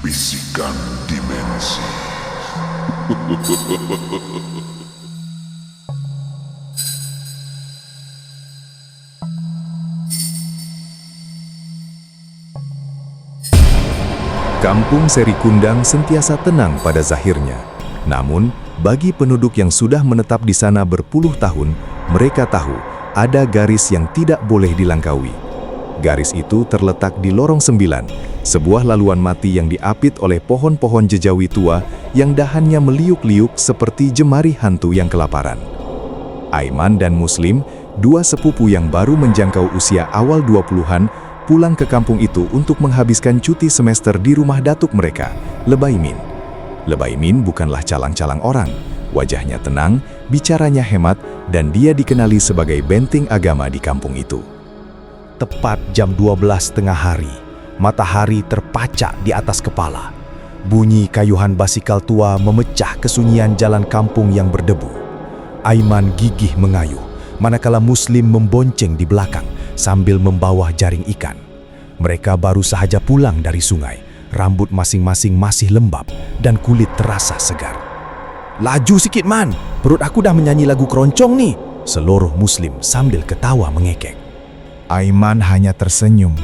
Bisikan Dimensi. Kampung Serikundang sentiasa tenang pada zahirnya. Namun, bagi penduduk yang sudah menetap di sana berpuluh tahun, mereka tahu ada garis yang tidak boleh dilangkaui. Garis itu terletak di Lorong 9, sebuah laluan mati yang diapit oleh pohon-pohon jejawi tua yang dahannya meliuk-liuk seperti jemari hantu yang kelaparan. Aiman dan Muslim, dua sepupu yang baru menjangkau usia awal 20-an, pulang ke kampung itu untuk menghabiskan cuti semester di rumah datuk mereka, Lebaimin. Lebaimin bukanlah calang-calang orang. Wajahnya tenang, bicaranya hemat, dan dia dikenali sebagai benteng agama di kampung itu. Tepat jam 12 tengah hari, matahari terpacak di atas kepala. Bunyi kayuhan basikal tua memecah kesunyian jalan kampung yang berdebu. Aiman gigih mengayuh, manakala Muslim membonceng di belakang sambil membawa jaring ikan. Mereka baru sahaja pulang dari sungai, rambut masing-masing masih lembab dan kulit terasa segar. "Laju sikit, Man, perut aku dah menyanyi lagu keroncong nih," seluruh Muslim sambil ketawa mengekek. Aiman hanya tersenyum.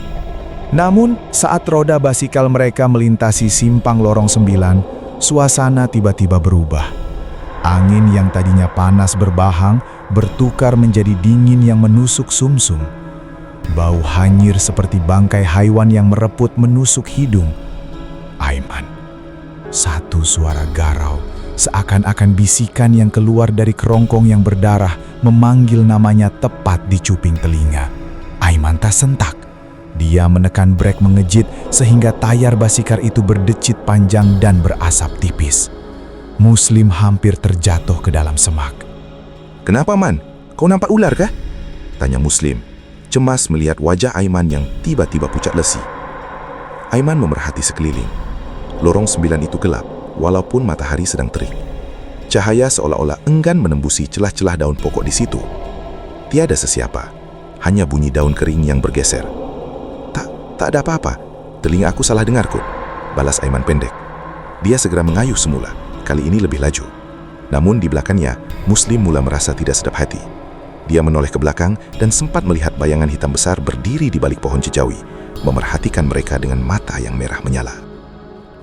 Namun, saat roda basikal mereka melintasi simpang Lorong 9, suasana tiba-tiba berubah. Angin yang tadinya panas berbahang bertukar menjadi dingin yang menusuk sumsum. Bau hanyir seperti bangkai haiwan yang mereput menusuk hidung. Aiman, satu suara garau, seakan-akan bisikan yang keluar dari kerongkong yang berdarah memanggil namanya tepat di cuping telinga. Aiman tersentak. Dia menekan brek mengejit sehingga tayar basikal itu berdecit panjang dan berasap tipis. Muslim hampir terjatuh ke dalam semak. "Kenapa, Man? Kau nampak ular kah?" tanya Muslim, cemas melihat wajah Aiman yang tiba-tiba pucat lesi. Aiman memerhati sekeliling. Lorong 9 itu gelap, walaupun matahari sedang terik. Cahaya seolah-olah enggan menembusi celah-celah daun pokok di situ. Tiada sesiapa. Hanya bunyi daun kering yang bergeser. Tak ada apa-apa. Telinga aku salah dengar kot, balas Aiman pendek. Dia segera mengayuh semula, kali ini lebih laju. Namun di belakangnya, Muslim mula merasa tidak sedap hati. Dia menoleh ke belakang dan sempat melihat bayangan hitam besar berdiri di balik pohon jejawi, memerhatikan mereka dengan mata yang merah menyala.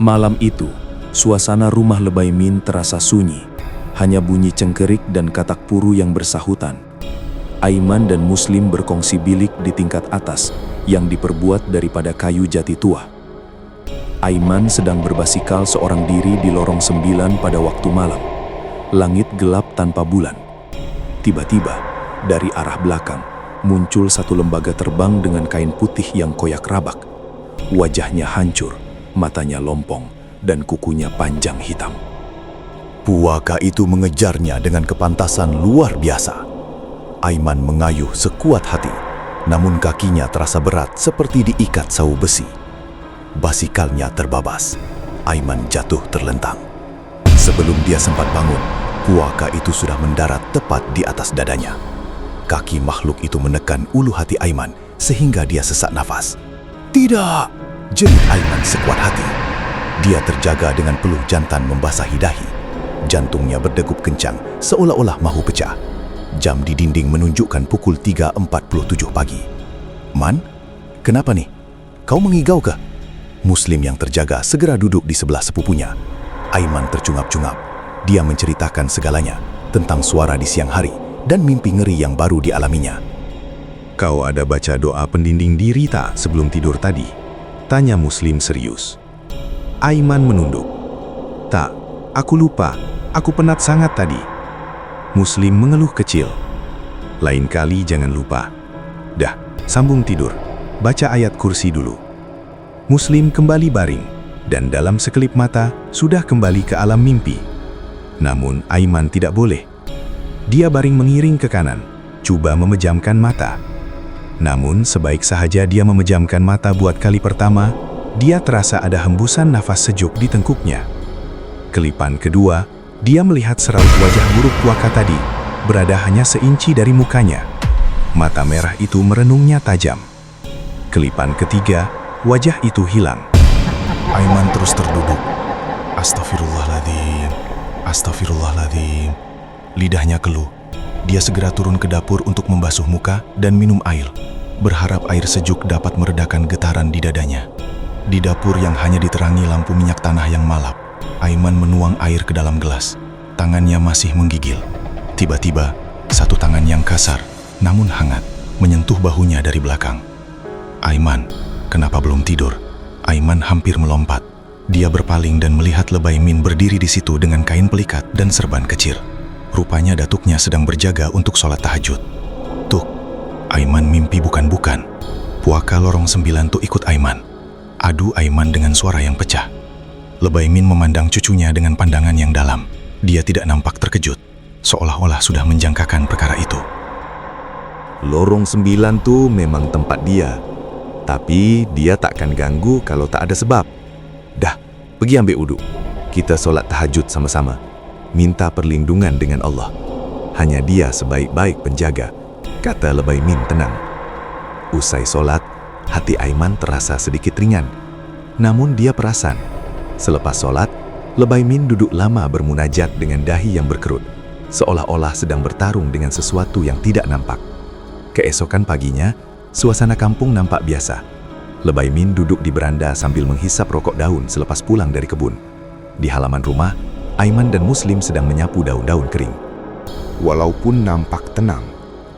Malam itu, suasana rumah Lebaimin terasa sunyi. Hanya bunyi cengkerik dan katak puru yang bersahutan. Aiman dan Muslim berkongsi bilik di tingkat atas yang diperbuat daripada kayu jati tua. Aiman sedang berbasikal seorang diri di Lorong 9 pada waktu malam. Langit gelap tanpa bulan. Tiba-tiba, dari arah belakang, muncul satu lembaga terbang dengan kain putih yang koyak rabak. Wajahnya hancur, matanya lompong, dan kukunya panjang hitam. Puaka itu mengejarnya dengan kepantasan luar biasa. Aiman mengayuh sekuat hati, namun kakinya terasa berat seperti diikat sau besi. Basikalnya terbabas. Aiman jatuh terlentang. Sebelum dia sempat bangun, puaka itu sudah mendarat tepat di atas dadanya. Kaki makhluk itu menekan ulu hati Aiman sehingga dia sesak nafas. "Tidak!" jerit Aiman sekuat hati. Dia terjaga dengan peluh jantan membasahi dahi. Jantungnya berdegup kencang seolah-olah mahu pecah. Jam di dinding menunjukkan pukul 3.47 pagi. "Man, kenapa nih? Kau mengigau kah?" Muslim yang terjaga segera duduk di sebelah sepupunya. Aiman tercungap-cungap. Dia menceritakan segalanya tentang suara di siang hari dan mimpi ngeri yang baru dialaminya. "Kau ada baca doa pendinding diri tak sebelum tidur tadi?" tanya Muslim serius. Aiman menunduk. "Tak, aku lupa. Aku penat sangat tadi." Muslim mengeluh kecil. "Lain kali jangan lupa. Dah, sambung tidur. Baca ayat kursi dulu." Muslim kembali baring, dan dalam sekelip mata sudah kembali ke alam mimpi. Namun Aiman tidak boleh. Dia baring mengiring ke kanan, coba memejamkan mata. Namun sebaik sahaja dia memejamkan mata buat kali pertama, dia terasa ada hembusan nafas sejuk di tengkuknya. Kelipan kedua, dia melihat seraut wajah buruk puaka tadi, berada hanya seinci dari mukanya. Mata merah itu merenungnya tajam. Kelipan ketiga, wajah itu hilang. Aiman terus terduduk. Astagfirullahaladzim, astagfirullahaladzim. Lidahnya keluh. Dia segera turun ke dapur untuk membasuh muka dan minum air, berharap air sejuk dapat meredakan getaran di dadanya. Di dapur yang hanya diterangi lampu minyak tanah yang malap, Aiman menuang air ke dalam gelas. Tangannya masih menggigil. Tiba-tiba, satu tangan yang kasar, namun hangat, menyentuh bahunya dari belakang. Aiman, kenapa belum tidur? Aiman hampir melompat. Dia berpaling dan melihat Lebay Min berdiri di situ dengan kain pelikat dan serban kecil. Rupanya datuknya sedang berjaga untuk sholat tahajud. Tuh, Aiman mimpi bukan-bukan. Puaka lorong 9 tuh ikut Aiman. Adu Aiman dengan suara yang pecah. Lebay Min memandang cucunya dengan pandangan yang dalam. Dia tidak nampak terkejut, seolah-olah sudah menjangkakan perkara itu. Lorong 9 tuh memang tempat dia. Tapi dia takkan ganggu kalau tak ada sebab. Dah, pergi ambil wudhu. Kita solat tahajud sama-sama. Minta perlindungan dengan Allah. Hanya dia sebaik-baik penjaga, kata Lebay Min tenang. Usai solat, hati Aiman terasa sedikit ringan. Namun dia perasan. Selepas solat, Lebay Min duduk lama bermunajat dengan dahi yang berkerut, seolah-olah sedang bertarung dengan sesuatu yang tidak nampak. Keesokan paginya, suasana kampung nampak biasa. Lebay Min duduk di beranda sambil menghisap rokok daun selepas pulang dari kebun. Di halaman rumah, Aiman dan Muslim sedang menyapu daun-daun kering. Walaupun nampak tenang,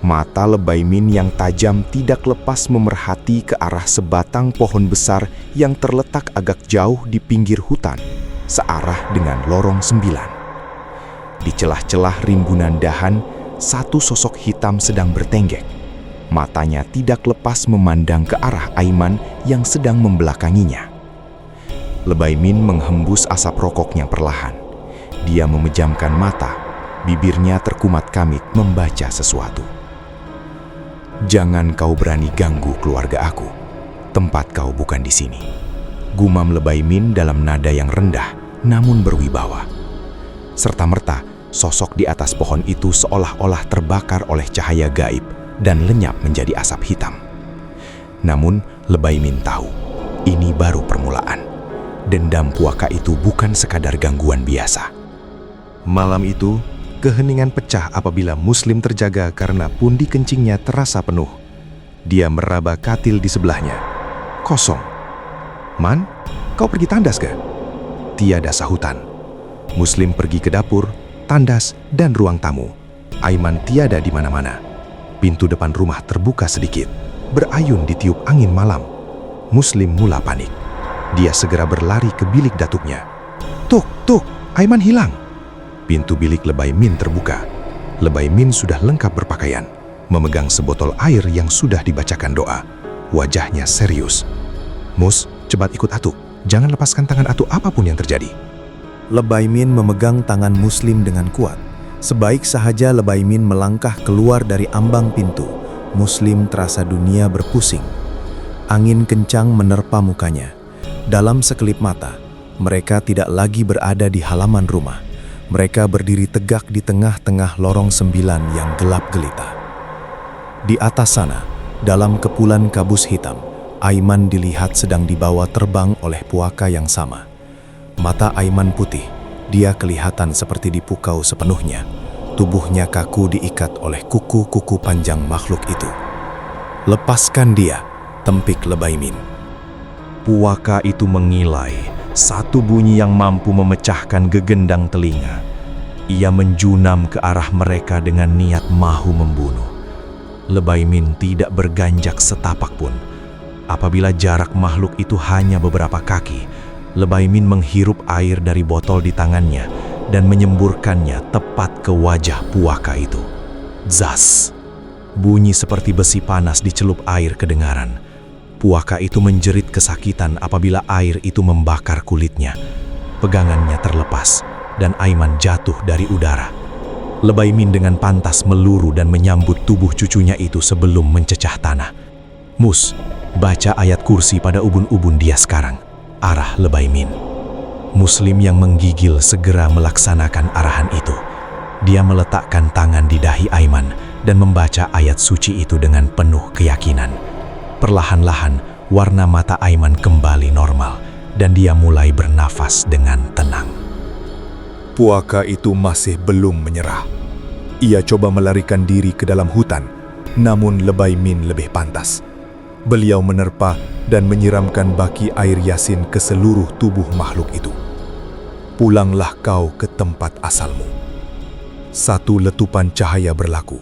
mata Lebay Min yang tajam tidak lepas memerhati ke arah sebatang pohon besar yang terletak agak jauh di pinggir hutan, searah dengan lorong 9. Di celah-celah rimbunan dahan, satu sosok hitam sedang bertenggek. Matanya tidak lepas memandang ke arah Aiman yang sedang membelakanginya. Lebay Min menghembus asap rokoknya perlahan. Dia memejamkan mata, bibirnya terkumat kamit membaca sesuatu. Jangan kau berani ganggu keluarga aku. Tempat kau bukan di sini. Gumam Lebay Min dalam nada yang rendah, namun berwibawa. Serta-merta, sosok di atas pohon itu seolah-olah terbakar oleh cahaya gaib dan lenyap menjadi asap hitam. Namun, Lebay Min tahu, ini baru permulaan. Dendam puaka itu bukan sekadar gangguan biasa. Malam itu, keheningan pecah apabila Muslim terjaga karena pundi kencingnya terasa penuh. Dia meraba katil di sebelahnya. Kosong. Man, kau pergi tandas ke? Tiada sahutan. Muslim pergi ke dapur, tandas, dan ruang tamu. Aiman tiada di mana-mana. Pintu depan rumah terbuka sedikit, berayun ditiup angin malam. Muslim mula panik. Dia segera berlari ke bilik datuknya. Tuk, Aiman hilang. Pintu bilik Lebay Min terbuka. Lebay Min sudah lengkap berpakaian, memegang sebotol air yang sudah dibacakan doa. Wajahnya serius. Mus, cepat ikut Atuk. Jangan lepaskan tangan Atuk apapun yang terjadi. Lebay Min memegang tangan Muslim dengan kuat. Sebaik sahaja Lebay Min melangkah keluar dari ambang pintu, Muslim terasa dunia berpusing. Angin kencang menerpa mukanya. Dalam sekelip mata, mereka tidak lagi berada di halaman rumah. Mereka berdiri tegak di tengah-tengah lorong 9 yang gelap gelita. Di atas sana, dalam kepulan kabus hitam, Aiman dilihat sedang dibawa terbang oleh puaka yang sama. Mata Aiman putih, dia kelihatan seperti dipukau sepenuhnya. Tubuhnya kaku diikat oleh kuku-kuku panjang makhluk itu. Lepaskan dia, tempik Lebay Min. Puaka itu mengilai, satu bunyi yang mampu memecahkan gegendang telinga. Ia menjunam ke arah mereka dengan niat mahu membunuh. Lebay Min tidak berganjak setapak pun. Apabila jarak makhluk itu hanya beberapa kaki, Lebay Min menghirup air dari botol di tangannya dan menyemburkannya tepat ke wajah puaka itu. Zas! Bunyi seperti besi panas dicelup air kedengaran. Puaka itu menjerit kesakitan apabila air itu membakar kulitnya. Pegangannya terlepas dan Aiman jatuh dari udara. Lebay Min dengan pantas meluru dan menyambut tubuh cucunya itu sebelum mencecah tanah. Mus, baca ayat kursi pada ubun-ubun dia sekarang, arah Lebay Min. Muslim yang menggigil segera melaksanakan arahan itu. Dia meletakkan tangan di dahi Aiman dan membaca ayat suci itu dengan penuh keyakinan. Perlahan-lahan, warna mata Aiman kembali normal dan dia mulai bernafas dengan tenang. Puaka itu masih belum menyerah. Ia coba melarikan diri ke dalam hutan, namun Lebay Min lebih pantas. Beliau menerpa dan menyiramkan baki air yasin ke seluruh tubuh makhluk itu. Pulanglah kau ke tempat asalmu. Satu letupan cahaya berlaku.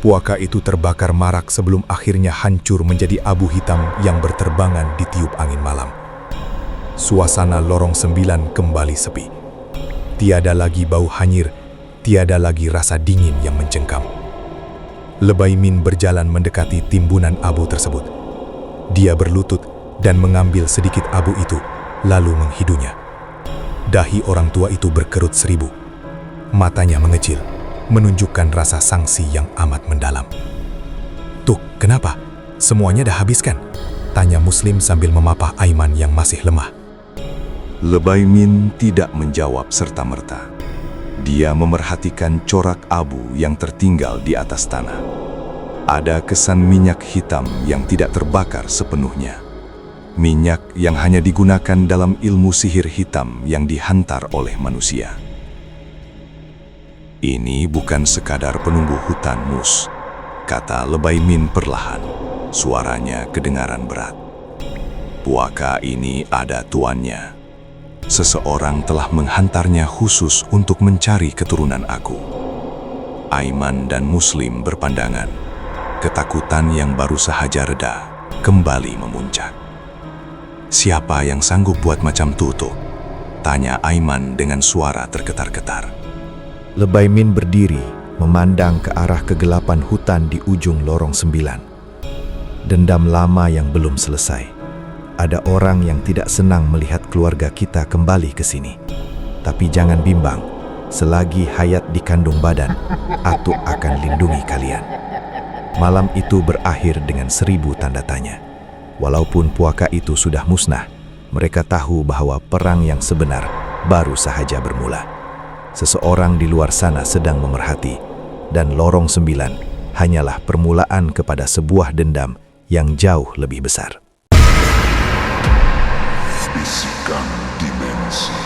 Puaka itu terbakar marak sebelum akhirnya hancur menjadi abu hitam yang berterbangan di tiup angin malam. Suasana lorong 9 kembali sepi. Tiada lagi bau hanyir, tiada lagi rasa dingin yang mencengkam. Lebay Min berjalan mendekati timbunan abu tersebut. Dia berlutut dan mengambil sedikit abu itu, lalu menghidunya. Dahi orang tua itu berkerut 1000. Matanya mengecil, menunjukkan rasa sangsi yang amat mendalam. "Tuh, kenapa? Semuanya dah habiskan?" tanya Muslim sambil memapah Aiman yang masih lemah. Lebay Min tidak menjawab serta-merta. Dia memerhatikan corak abu yang tertinggal di atas tanah. Ada kesan minyak hitam yang tidak terbakar sepenuhnya. Minyak yang hanya digunakan dalam ilmu sihir hitam yang dihantar oleh manusia. "Ini bukan sekadar penunggu hutan, Mus," kata Lebay Min perlahan. Suaranya kedengaran berat. "Puaka ini ada tuannya. Seseorang telah menghantarnya khusus untuk mencari keturunan aku." Aiman dan Muslim berpandangan. Ketakutan yang baru sahaja reda kembali memuncak. "Siapa yang sanggup buat macam tuh?" tanya Aiman dengan suara tergetar-getar. Lebay Min berdiri, memandang ke arah kegelapan hutan di ujung lorong 9. Dendam lama yang belum selesai. Ada orang yang tidak senang melihat keluarga kita kembali ke sini. Tapi jangan bimbang, selagi hayat dikandung badan, Atuk akan lindungi kalian. Malam itu berakhir dengan 1000 tanda tanya. Walaupun puaka itu sudah musnah, mereka tahu bahwa perang yang sebenar baru sahaja bermula. Seseorang di luar sana sedang memerhati, dan lorong 9 hanyalah permulaan kepada sebuah dendam yang jauh lebih besar. Bisikan Dimensi.